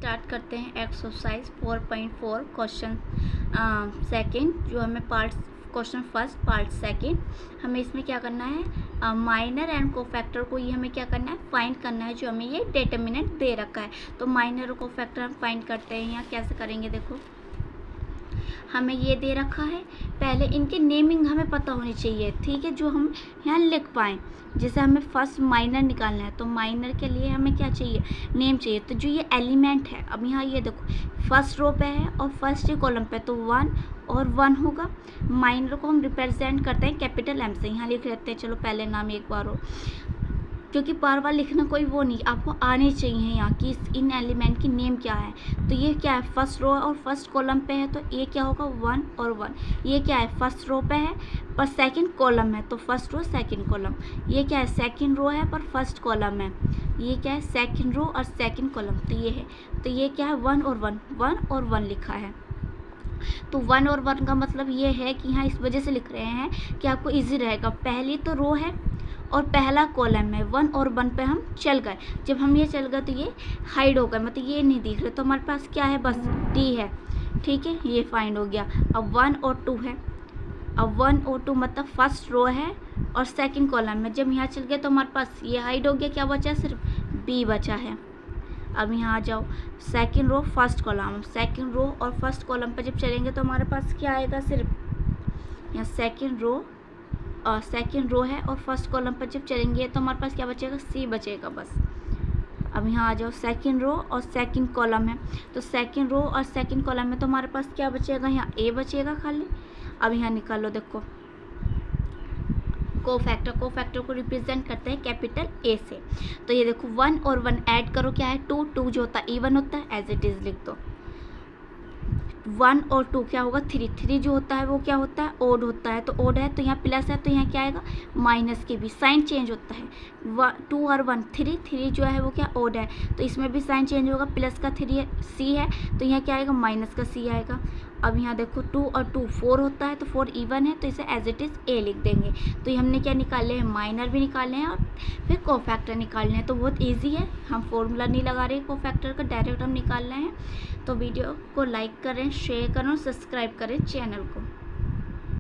Start करते हैं exercise 4.4 question second, जो हमें part question first part second. हमें इसमें क्या करना है, माइनर एंड कोफैक्टर को ये हमें क्या करना है, फाइंड करना है, जो हमें ये डिटर्मिनेंट दे रखा है। तो माइनर और कोफैक्टर हम फाइंड करते हैं। यहाँ कैसे करेंगे, देखो हमें ये दे रखा है, पहले इनके नेमिंग हमें पता होनी चाहिए, ठीक है, जो हम यहाँ लिख पाएँ। जैसे हमें फर्स्ट माइनर निकालना है, तो माइनर के लिए हमें क्या चाहिए, नेम चाहिए। तो जो ये एलिमेंट है, अब यहाँ ये देखो फर्स्ट रो पे है और फर्स्ट कॉलम पे, तो 1 और 1 होगा। माइनर को हम रिप्रेजेंट करते हैं कैपिटल एम से, यहाँ लिख लेते हैं। चलो पहले नाम एक बार हो, क्योंकि बार बार लिखना कोई वो नहीं, आपको आने चाहिए यहाँ कि इन एलिमेंट की नेम क्या है। तो ये क्या है, फर्स्ट रो और फर्स्ट कॉलम पे है, तो ये क्या होगा 1 और 1। ये क्या है, फर्स्ट रो पे है पर सेकंड कॉलम है, तो फर्स्ट रो सेकंड कॉलम। ये क्या है, सेकंड रो है पर फर्स्ट कॉलम है। ये क्या है, सेकंड रो और सेकंड कॉलम, तो ये है। तो ये क्या है, 1 और 1, 1 और 1 लिखा है। तो 1 और 1 का मतलब ये है कि यहाँ इस वजह से लिख रहे हैं कि आपको ईजी रहेगा। पहली तो रो है और पहला कॉलम है, 1 और 1 पे हम चल गए। जब हम ये चल गए तो ये हाइड हो गए, मतलब ये नहीं दिख रहे, तो हमारे पास क्या है, बस डी है, ठीक है, ये फाइंड हो गया। अब 1 और 2 है, अब 1 और 2 मतलब फर्स्ट रो है और सेकंड कॉलम में। जब यहाँ चल गए तो हमारे पास ये हाइड हो गया, क्या बचा, सिर्फ बी बचा है। अब यहाँ आ जाओ, second row first column, second row और फर्स्ट कॉलम पर जब चलेंगे तो हमारे पास क्या आएगा, सिर्फ यहाँ सेकंड रो और सेकंड रो है और फर्स्ट कॉलम पर जब चलेंगे तो हमारे पास क्या बचेगा, सी बचेगा बस। अब यहाँ आ जाओ, सेकंड रो और सेकंड कॉलम है, तो सेकंड रो और सेकंड कॉलम में तो हमारे पास क्या बचेगा, यहाँ ए बचेगा खाली। अब यहाँ निकालो, देखो कोफैक्टर को रिप्रेजेंट करते हैं कैपिटल ए से। तो ये देखो 1 और 1 ऐड करो, क्या है 2, 2 जो होता है इवन होता है, एज इट इज़ लिख दो। 1 और 2 क्या होगा, 3, 3 जो होता है वो क्या होता है, ओड होता है। तो ओड है तो यहाँ प्लस है, तो यहाँ क्या आएगा, माइनस के भी साइन चेंज होता है। 2 और 1 3, 3 जो है वो क्या ओड है, तो इसमें भी साइन चेंज होगा। प्लस का 3 सी है, तो यहाँ क्या आएगा, माइनस का सी आएगा। अब यहाँ देखो 2 और 2 4 होता है, तो 4 इवन है, तो इसे एज इट इज़ ए लिख देंगे। तो ये हमने क्या निकाले हैं, माइनर भी निकाले हैं और फिर कोफैक्टर निकालने हैं। तो बहुत ईजी है, हम फॉर्मूला नहीं लगा रहे कोफैक्टर का, डायरेक्ट हम निकाल रहे हैं। तो वीडियो को लाइक करें, शेयर करें और सब्सक्राइब करें चैनल को।